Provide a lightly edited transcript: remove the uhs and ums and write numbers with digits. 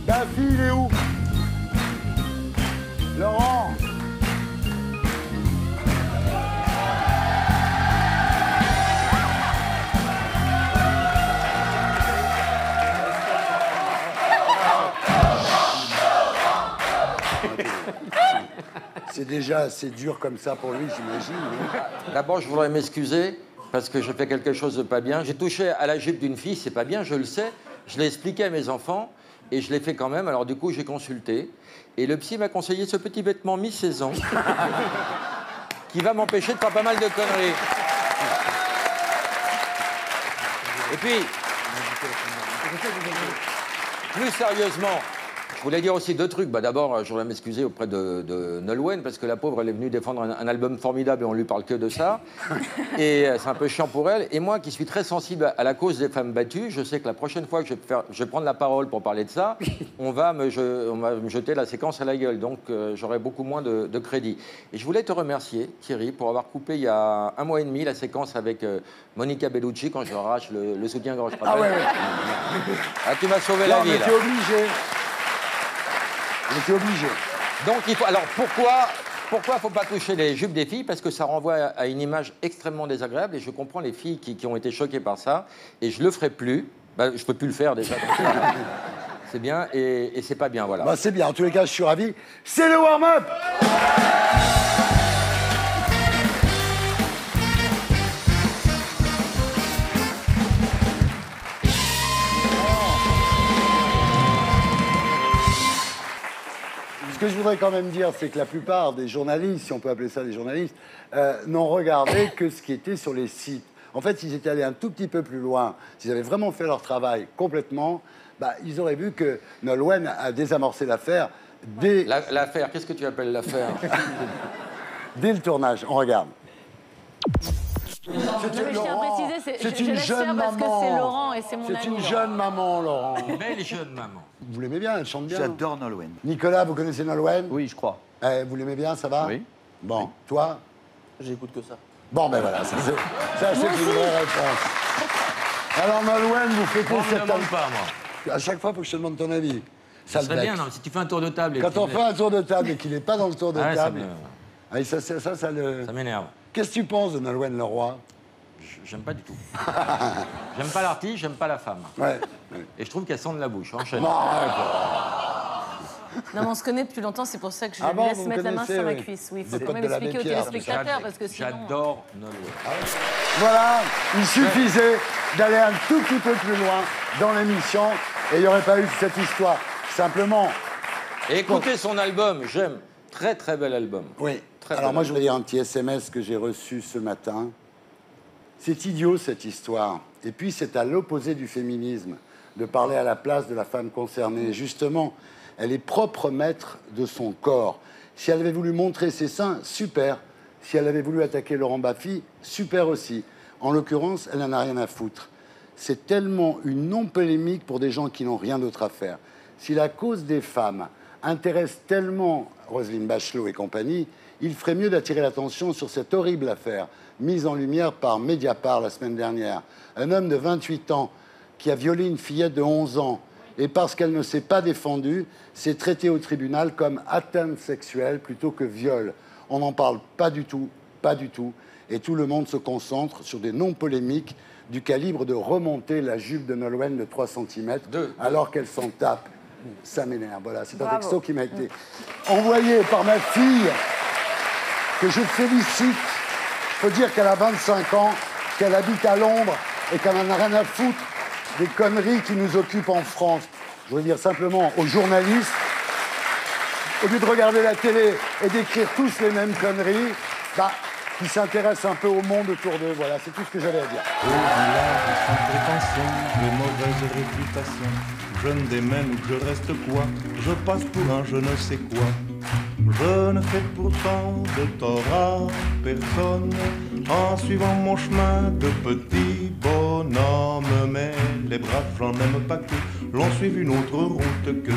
Baffy, il est où? Laurent? C'est déjà assez dur comme ça pour lui, j'imagine. D'abord, je voudrais m'excuser parce que je fais quelque chose de pas bien. J'ai touché à la jupe d'une fille, c'est pas bien, je le sais. Je l'ai expliqué à mes enfants et je l'ai fait quand même. Alors du coup, j'ai consulté. Et le psy m'a conseillé ce petit vêtement mi-saison qui va m'empêcher de faire pas mal de conneries. Et puis, plus sérieusement, je voulais dire aussi deux trucs. Bah, d'abord, je voudrais m'excuser auprès de Nolwenn parce que la pauvre, elle est venue défendre un album formidable et on lui parle que de ça. Et c'est un peu chiant pour elle. Et moi, qui suis très sensible à la cause des femmes battues, je sais que la prochaine fois que je vais prendre la parole pour parler de ça, on va me jeter la séquence à la gueule. Donc, j'aurai beaucoup moins de crédit. Et je voulais te remercier, Thierry, pour avoir coupé il y a 1 mois et demi la séquence avec Monica Bellucci quand je arrache le soutien-gorge. Ah ouais, ouais. Ah, tu m'as sauvé la vie. Mais t'es obligé. Mais t'es obligé. Donc, il faut... Alors, pourquoi il ne faut pas toucher les jupes des filles? Parce que ça renvoie à une image extrêmement désagréable et je comprends les filles qui ont été choquées par ça. Et je ne le ferai plus. Bah, je ne peux plus le faire déjà. C'est bien et c'est pas bien, voilà. Bah, c'est bien. En tous les cas, je suis ravi. C'est le warm-up. Ce que je voudrais quand même dire, c'est que la plupart des journalistes, si on peut appeler ça des journalistes, n'ont regardé que ce qui était sur les sites. En fait, s'ils étaient allés un tout petit peu plus loin, s'ils avaient vraiment fait leur travail complètement, bah, ils auraient vu que Nolwenn a désamorcé l'affaire dès... L'affaire, qu'est-ce que tu appelles l'affaire? Dès le tournage, on regarde. C'est une jeune maman. Parce que c'est Laurent et c'est mon ami. C'est une jeune maman, Laurent. Une belle jeune maman. Vous l'aimez bien, elle chante bien. J'adore Nolwenn. Nicolas, vous connaissez Nolwenn? Oui, je crois. Vous l'aimez bien, ça va? Oui. Bon, Oui. toi? J'écoute que ça. Bon, ben voilà, ça c'est une vraie réponse. Alors Nolwenn, vous fêtez Moi, cette... on ne demande pas, moi. À chaque fois, il faut que je te demande ton avis. Ça serait bien, non, si tu fais un tour de table... Quand on fait un tour de table et qu'il n'est pas dans le tour de table... Ça Ça m'énerve. Qu'est-ce que tu penses de Nolwenn Leroy? J'aime pas du tout. J'aime pas l'artiste, j'aime pas la femme. Ouais. Et je trouve qu'elle sent de la bouche. Enchaîne. Bon, arrête. Non, mais on se connaît depuis longtemps, c'est pour ça que je Ah lui bon, laisse vous mettre la main connaissez, sur ma oui. cuisse. Oui, il Des faut quand potes même de l'abbé expliquer aux Pierre. téléspectateurs parce que sinon... J'adore Nolwenn. Voilà, il suffisait d'aller un tout petit peu plus loin dans l'émission et il n'y aurait pas eu cette histoire. Simplement... Et écoutez son album, j'aime. Très, très bel album. Oui. Très Alors bel moi, je voulais dire un petit SMS que j'ai reçu ce matin. C'est idiot, cette histoire. Et puis, c'est à l'opposé du féminisme de parler à la place de la femme concernée. Justement, elle est propre maître de son corps. Si elle avait voulu montrer ses seins, super. Si elle avait voulu attaquer Laurent Baffy, super aussi. En l'occurrence, elle n'en a rien à foutre. C'est tellement une non-polémique pour des gens qui n'ont rien d'autre à faire. Si la cause des femmes intéresse tellement Roselyne Bachelot et compagnie, il ferait mieux d'attirer l'attention sur cette horrible affaire mise en lumière par Mediapart la semaine dernière. Un homme de 28 ans qui a violé une fillette de 11 ans et parce qu'elle ne s'est pas défendue, s'est traité au tribunal comme atteinte sexuelle plutôt que viol. On n'en parle pas du tout, et tout le monde se concentre sur des non-polémiques du calibre de remonter la jupe de Nolwenn de 3 cm alors qu'elle s'en tape. Ça m'énerve, voilà. C'est un texto qui m'a été envoyé par ma fille, que je félicite. Il faut dire qu'elle a 25 ans, qu'elle habite à Londres et qu'elle n'en a rien à foutre des conneries qui nous occupent en France. Je veux dire simplement aux journalistes, au lieu de regarder la télé et d'écrire tous les mêmes conneries, bah, qui s'intéressent un peu au monde autour d'eux. Voilà, c'est tout ce que j'avais à dire. Au village, sans prétention, de mauvaise réputation, je ne démène ou je reste quoi, je passe pour un je ne sais quoi. Je ne fais pourtant de tort à personne en suivant mon chemin de petit bonhomme. Mais les braves, j'en aime pas que l'on suive une autre route que